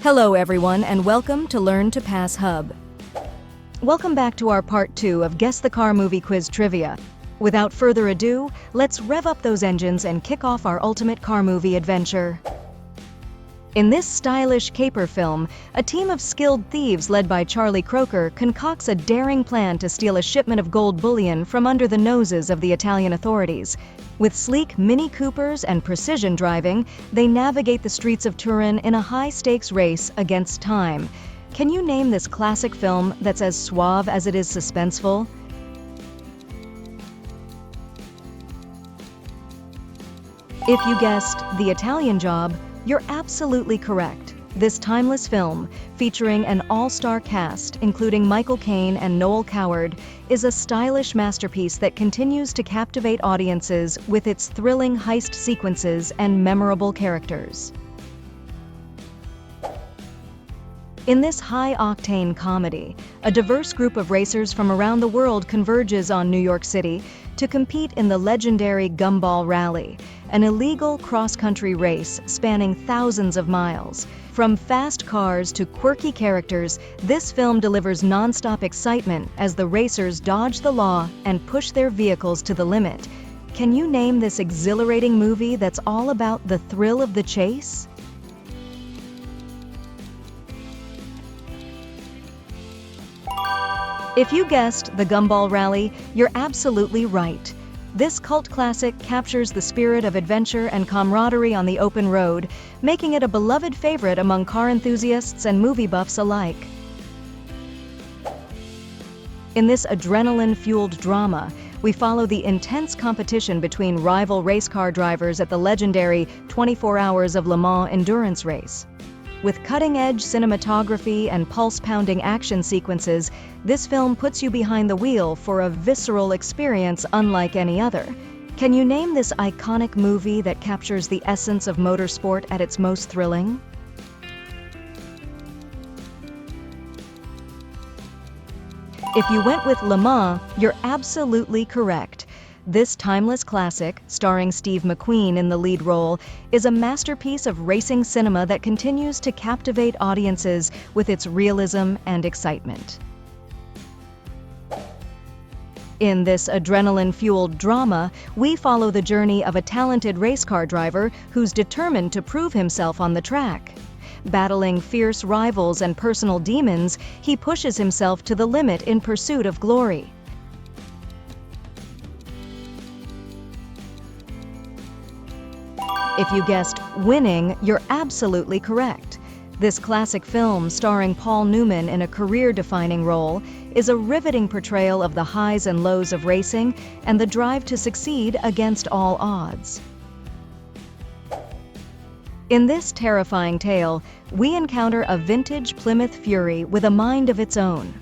Hello everyone and welcome to Learn to Pass Hub. Welcome back to our part 2 of Guess the Car Movie Quiz Trivia. Without further ado, let's rev up those engines and kick off our ultimate car movie adventure. In this stylish caper film, a team of skilled thieves led by Charlie Croker concocts a daring plan to steal a shipment of gold bullion from under the noses of the Italian authorities. With sleek Mini Coopers and precision driving, they navigate the streets of Turin in a high-stakes race against time. Can you name this classic film that's as suave as it is suspenseful? If you guessed The Italian Job, you're absolutely correct. This timeless film, featuring an all-star cast including Michael Caine and Noel Coward, is a stylish masterpiece that continues to captivate audiences with its thrilling heist sequences and memorable characters. In this high-octane comedy, a diverse group of racers from around the world converges on New York City to compete in the legendary Gumball Rally, an illegal cross-country race spanning thousands of miles. From fast cars to quirky characters, this film delivers non-stop excitement as the racers dodge the law and push their vehicles to the limit. Can you name this exhilarating movie that's all about the thrill of the chase? If you guessed The Gumball Rally, you're absolutely right. This cult classic captures the spirit of adventure and camaraderie on the open road, making it a beloved favorite among car enthusiasts and movie buffs alike. In this adrenaline-fueled drama, we follow the intense competition between rival race car drivers at the legendary 24 Hours of Le Mans endurance race. With cutting-edge cinematography and pulse-pounding action sequences, this film puts you behind the wheel for a visceral experience unlike any other. Can you name this iconic movie that captures the essence of motorsport at its most thrilling? If you went with Le Mans, you're absolutely correct. This timeless classic, starring Steve McQueen in the lead role, is a masterpiece of racing cinema that continues to captivate audiences with its realism and excitement. In this adrenaline-fueled drama, we follow the journey of a talented race car driver who's determined to prove himself on the track. Battling fierce rivals and personal demons, he pushes himself to the limit in pursuit of glory. If you guessed winning, you're absolutely correct. This classic film, starring Paul Newman in a career-defining role, is a riveting portrayal of the highs and lows of racing and the drive to succeed against all odds. In this terrifying tale, we encounter a vintage Plymouth Fury with a mind of its own.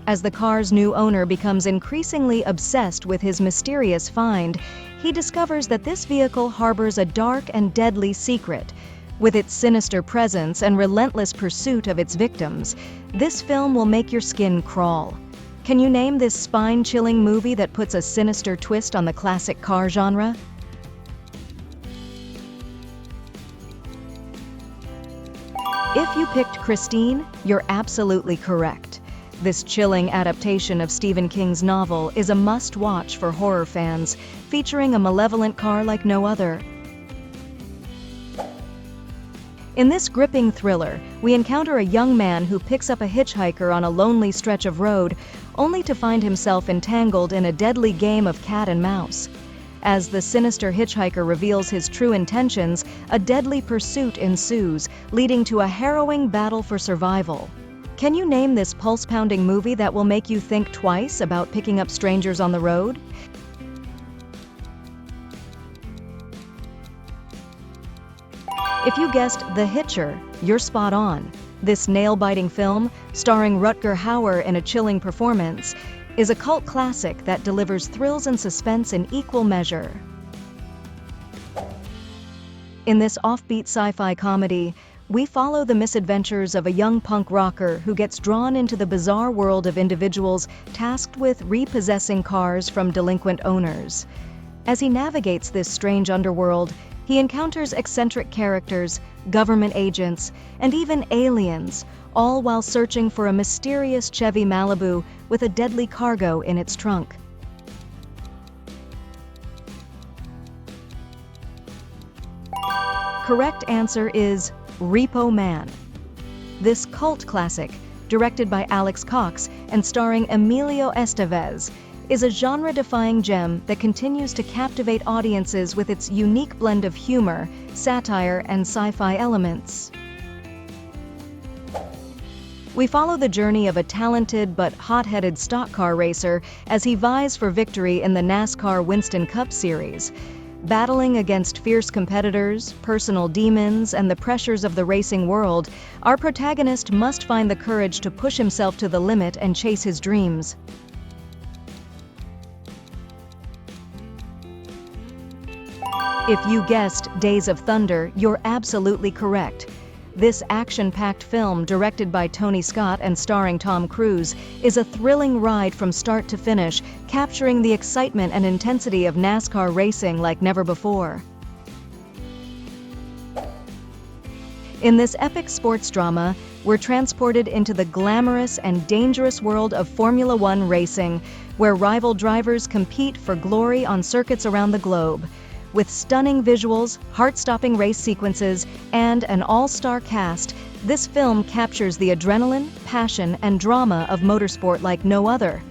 As the car's new owner becomes increasingly obsessed with his mysterious find, he discovers that this vehicle harbors a dark and deadly secret. With its sinister presence and relentless pursuit of its victims, this film will make your skin crawl. Can you name this spine-chilling movie that puts a sinister twist on the classic car genre? If you picked Christine, you're absolutely correct. This chilling adaptation of Stephen King's novel is a must-watch for horror fans, featuring a malevolent car like no other. In this gripping thriller, we encounter a young man who picks up a hitchhiker on a lonely stretch of road, only to find himself entangled in a deadly game of cat and mouse. As the sinister hitchhiker reveals his true intentions, a deadly pursuit ensues, leading to a harrowing battle for survival. Can you name this pulse-pounding movie that will make you think twice about picking up strangers on the road? If you guessed The Hitcher, you're spot on. This nail-biting film, starring Rutger Hauer in a chilling performance, is a cult classic that delivers thrills and suspense in equal measure. In this offbeat sci-fi comedy, we follow the misadventures of a young punk rocker who gets drawn into the bizarre world of individuals tasked with repossessing cars from delinquent owners. As he navigates this strange underworld, He encounters eccentric characters, government agents, and even aliens, all while searching for a mysterious Chevy Malibu with a deadly cargo in its trunk. Correct answer is Repo Man. This cult classic, directed by Alex Cox and starring Emilio Estevez, is a genre-defying gem that continues to captivate audiences with its unique blend of humor, satire, and sci-fi elements. We follow the journey of a talented but hot-headed stock car racer as he vies for victory in the NASCAR Winston Cup Series. Battling against fierce competitors, personal demons, and the pressures of the racing world, our protagonist must find the courage to push himself to the limit and chase his dreams. If you guessed Days of Thunder, you're absolutely correct. This action-packed film, directed by Tony Scott and starring Tom Cruise, is a thrilling ride from start to finish, capturing the excitement and intensity of NASCAR racing like never before. In this epic sports drama, we're transported into the glamorous and dangerous world of Formula One racing, where rival drivers compete for glory on circuits around the globe. With stunning visuals, heart-stopping race sequences, and an all-star cast, this film captures the adrenaline, passion, and drama of motorsport like no other.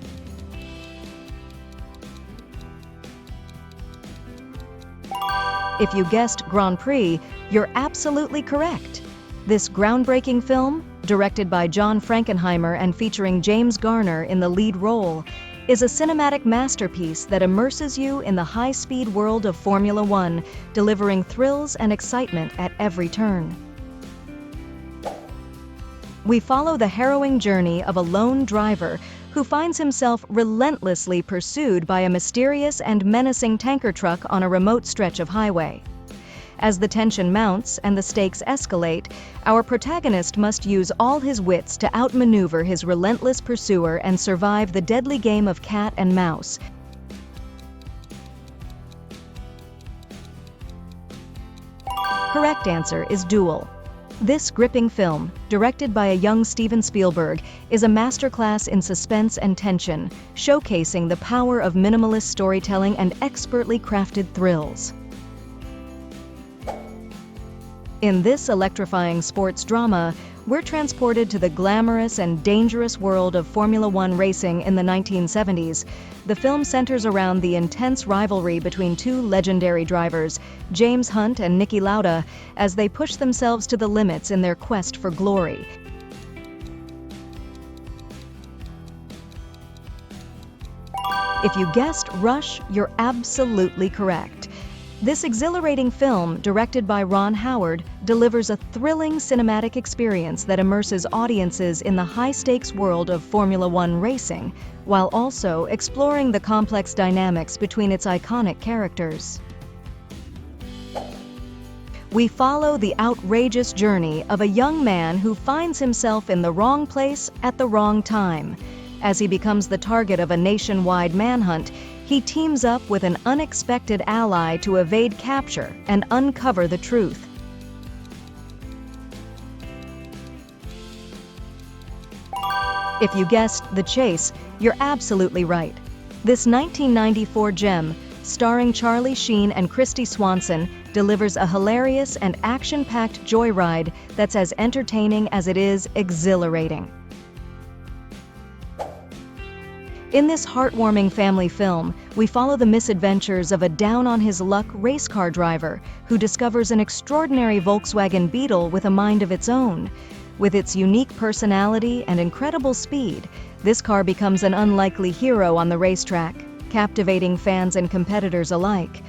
If you guessed Grand Prix, you're absolutely correct. This groundbreaking film, directed by John Frankenheimer and featuring James Garner in the lead role, is a cinematic masterpiece that immerses you in the high-speed world of Formula One, delivering thrills and excitement at every turn. We follow the harrowing journey of a lone driver who finds himself relentlessly pursued by a mysterious and menacing tanker truck on a remote stretch of highway. As the tension mounts and the stakes escalate, our protagonist must use all his wits to outmaneuver his relentless pursuer and survive the deadly game of cat and mouse. Correct answer is Duel. This gripping film, directed by a young Steven Spielberg, is a masterclass in suspense and tension, showcasing the power of minimalist storytelling and expertly crafted thrills. In this electrifying sports drama, we're transported to the glamorous and dangerous world of Formula One racing in the 1970s. The film centers around the intense rivalry between two legendary drivers, James Hunt and Niki Lauda, as they push themselves to the limits in their quest for glory. If you guessed Rush, you're absolutely correct. This exhilarating film, directed by Ron Howard, delivers a thrilling cinematic experience that immerses audiences in the high-stakes world of Formula One racing, while also exploring the complex dynamics between its iconic characters. We follow the outrageous journey of a young man who finds himself in the wrong place at the wrong time. As he becomes the target of a nationwide manhunt, he teams up with an unexpected ally to evade capture and uncover the truth. If you guessed The Chase, you're absolutely right. This 1994 gem, starring Charlie Sheen and Christy Swanson, delivers a hilarious and action-packed joyride that's as entertaining as it is exhilarating. In this heartwarming family film, we follow the misadventures of a down-on-his-luck race car driver who discovers an extraordinary Volkswagen Beetle with a mind of its own. With its unique personality and incredible speed, this car becomes an unlikely hero on the racetrack, captivating fans and competitors alike.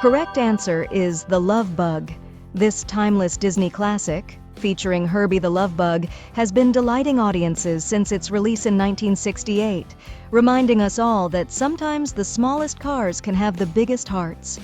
Correct answer is The Love Bug. This timeless Disney classic, featuring Herbie the Love Bug, has been delighting audiences since its release in 1968, reminding us all that sometimes the smallest cars can have the biggest hearts.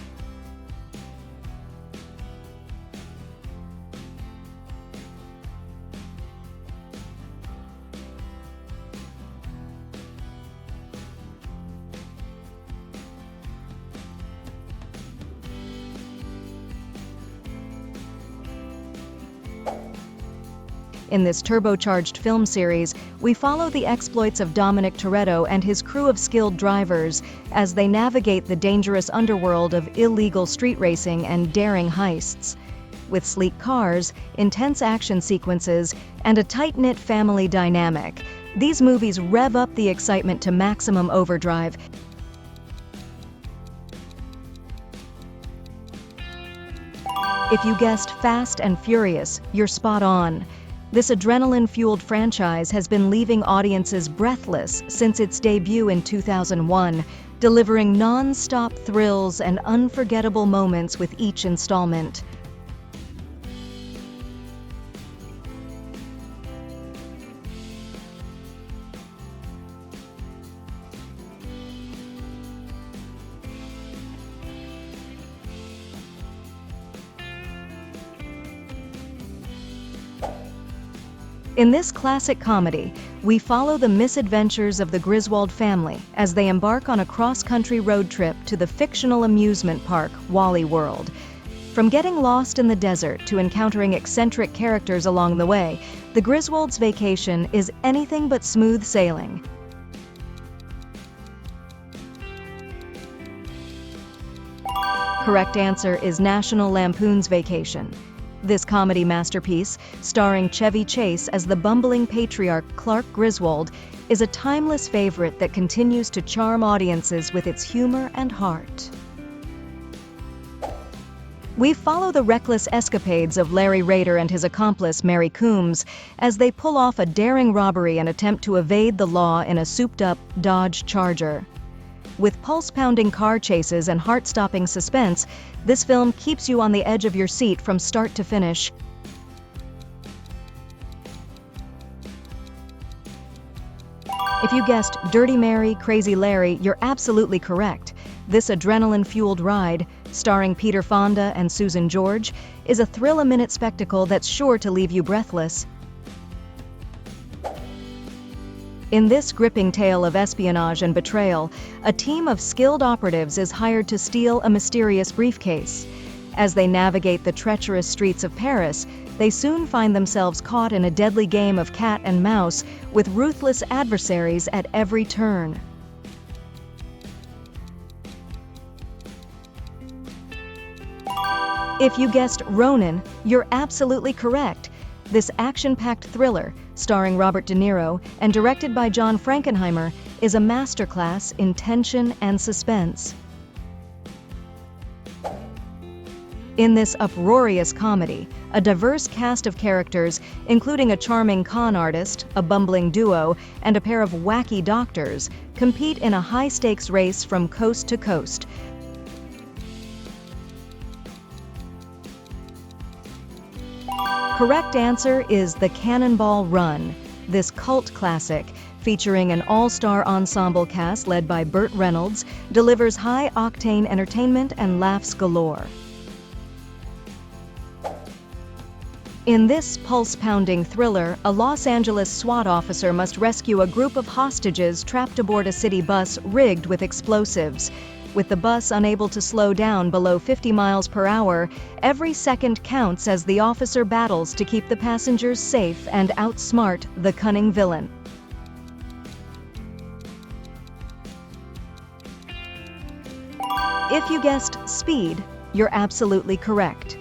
In this turbocharged film series, we follow the exploits of Dominic Toretto and his crew of skilled drivers as they navigate the dangerous underworld of illegal street racing and daring heists. With sleek cars, intense action sequences, and a tight-knit family dynamic, these movies rev up the excitement to maximum overdrive. If you guessed Fast and Furious, you're spot on. This adrenaline-fueled franchise has been leaving audiences breathless since its debut in 2001, delivering non-stop thrills and unforgettable moments with each installment. In this classic comedy, we follow the misadventures of the Griswold family as they embark on a cross-country road trip to the fictional amusement park, Wally World. From getting lost in the desert to encountering eccentric characters along the way, the Griswolds' vacation is anything but smooth sailing. Correct answer is National Lampoon's Vacation. This comedy masterpiece, starring Chevy Chase as the bumbling patriarch Clark Griswold, is a timeless favorite that continues to charm audiences with its humor and heart. We follow the reckless escapades of Larry Rader and his accomplice Mary Coombs as they pull off a daring robbery and attempt to evade the law in a souped-up Dodge Charger. With pulse-pounding car chases and heart-stopping suspense, this film keeps you on the edge of your seat from start to finish. If you guessed Dirty Mary, Crazy Larry, you're absolutely correct. This adrenaline-fueled ride, starring Peter Fonda and Susan George, is a thrill-a-minute spectacle that's sure to leave you breathless. In this gripping tale of espionage and betrayal, a team of skilled operatives is hired to steal a mysterious briefcase. As they navigate the treacherous streets of Paris, they soon find themselves caught in a deadly game of cat and mouse with ruthless adversaries at every turn. If you guessed Ronin, you're absolutely correct. This action-packed thriller, starring Robert De Niro and directed by John Frankenheimer, is a masterclass in tension and suspense. In this uproarious comedy, a diverse cast of characters, including a charming con artist, a bumbling duo, and a pair of wacky doctors, compete in a high-stakes race from coast to coast. Correct answer is the Cannonball Run. This cult classic, featuring an all-star ensemble cast led by Burt Reynolds, delivers high-octane entertainment and laughs galore. In this pulse-pounding thriller, a Los Angeles SWAT officer must rescue a group of hostages trapped aboard a city bus rigged with explosives. With the bus unable to slow down below 50 miles per hour, every second counts as the officer battles to keep the passengers safe and outsmart the cunning villain. If you guessed Speed, you're absolutely correct.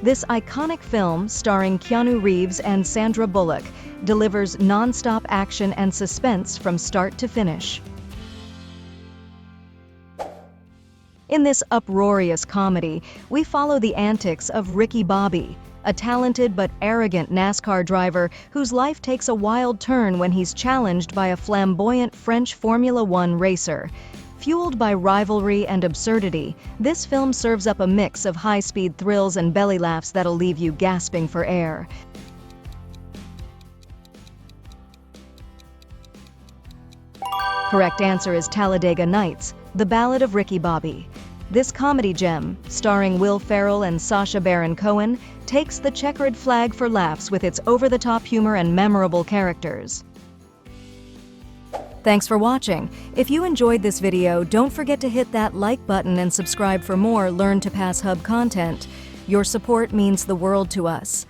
This iconic film, starring Keanu Reeves and Sandra Bullock, delivers non-stop action and suspense from start to finish. In this uproarious comedy, we follow the antics of Ricky Bobby, a talented but arrogant NASCAR driver whose life takes a wild turn when he's challenged by a flamboyant French Formula One racer. Fueled by rivalry and absurdity, this film serves up a mix of high-speed thrills and belly laughs that'll leave you gasping for air. Correct answer is Talladega Nights, The Ballad of Ricky Bobby. This comedy gem, starring Will Ferrell and Sacha Baron Cohen, takes the checkered flag for laughs with its over-the-top humor and memorable characters. Thanks for watching. If you enjoyed this video, don't forget to hit that like button and subscribe for more Learn to Pass Hub content. Your support means the world to us.